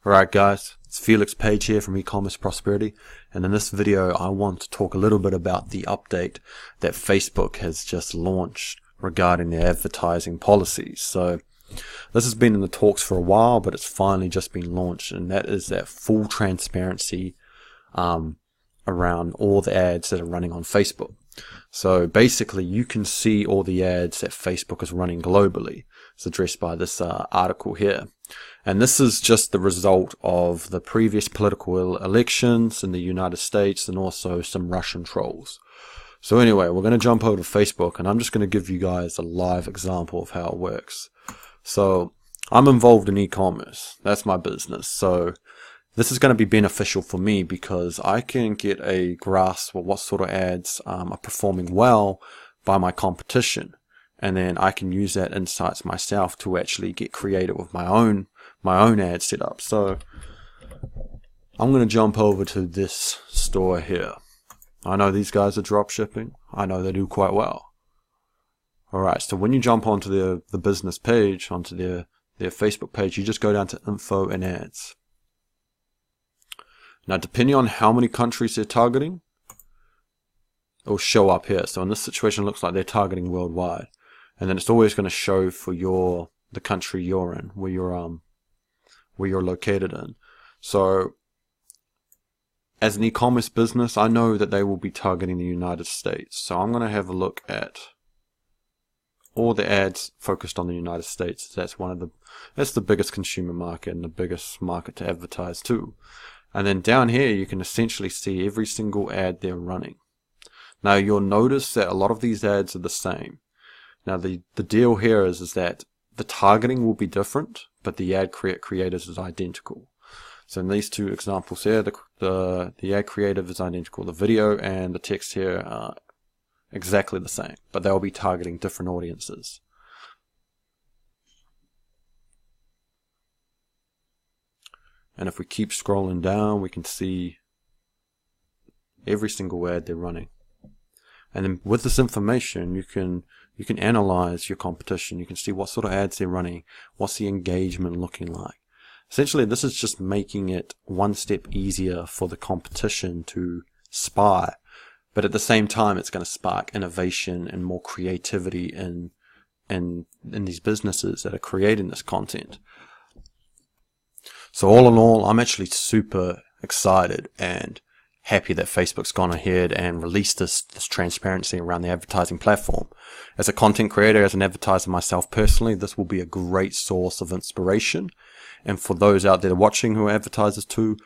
Alright guys, it's Felix Page here from E-commerce Prosperity, and in this video I want to talk a little bit about the update that Facebook has just launched regarding their advertising policies. So this has been in the talks for a while, but it's finally just been launched, and that is that full transparency around all the ads that are running on Facebook. So basically you can see all the ads that Facebook is running globally. It's addressed by this article here. And this is just the result of the previous political elections in the United States and also some Russian trolls. So anyway, we're going to jump over to Facebook, and I'm just going to give you guys a live example of how it works. So I'm involved in e-commerce. That's my business. So this is going to be beneficial for me because I can get a grasp of what sort of ads are performing well by my competition. And then I can use that insights myself to actually get creative with my own ad setup. So I'm going to jump over to this store here. I know these guys are drop shipping. I know they do quite well. Alright, so when you jump onto the business page, onto their Facebook page, you just go down to info and ads. Now depending on how many countries they're targeting, it'll show up here. So in this situation it looks like they're targeting worldwide. And then it's always going to show for the country you're in, where you're located in. So as an e-commerce business, I know that they will be targeting the United States. So I'm going to have a look at all the ads focused on the United States. That's the biggest consumer market and the biggest market to advertise to. And then down here you can essentially see every single ad they're running. Now you'll notice that a lot of these ads are the same. Now the deal here is that the targeting will be different, but the ad creators is identical. So in these two examples here, the ad creative is identical. The video and the text here are exactly the same, but they'll be targeting different audiences. And if we keep scrolling down, we can see every single ad they're running. And then with this information, you can analyze your competition. You can see what sort of ads they're running, what's the engagement looking like. Essentially, this is just making it one step easier for the competition to spy. But at the same time, it's going to spark innovation and more creativity in these businesses that are creating this content. So all in all, I'm actually super excited and happy that Facebook's gone ahead and released this transparency around the advertising platform. As a content creator, as an advertiser myself personally, this will be a great source of inspiration. And for those out there watching who are advertisers too,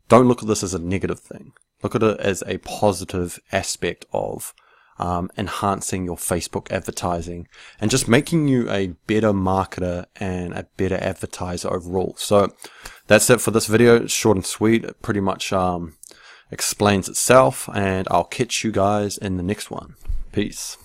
don't look at this as a negative thing. Look at it as a positive aspect of enhancing your Facebook advertising and just making you a better marketer and a better advertiser overall. So that's it for this video. It's short and sweet. It pretty much explains itself, and I'll catch you guys in the next one. Peace.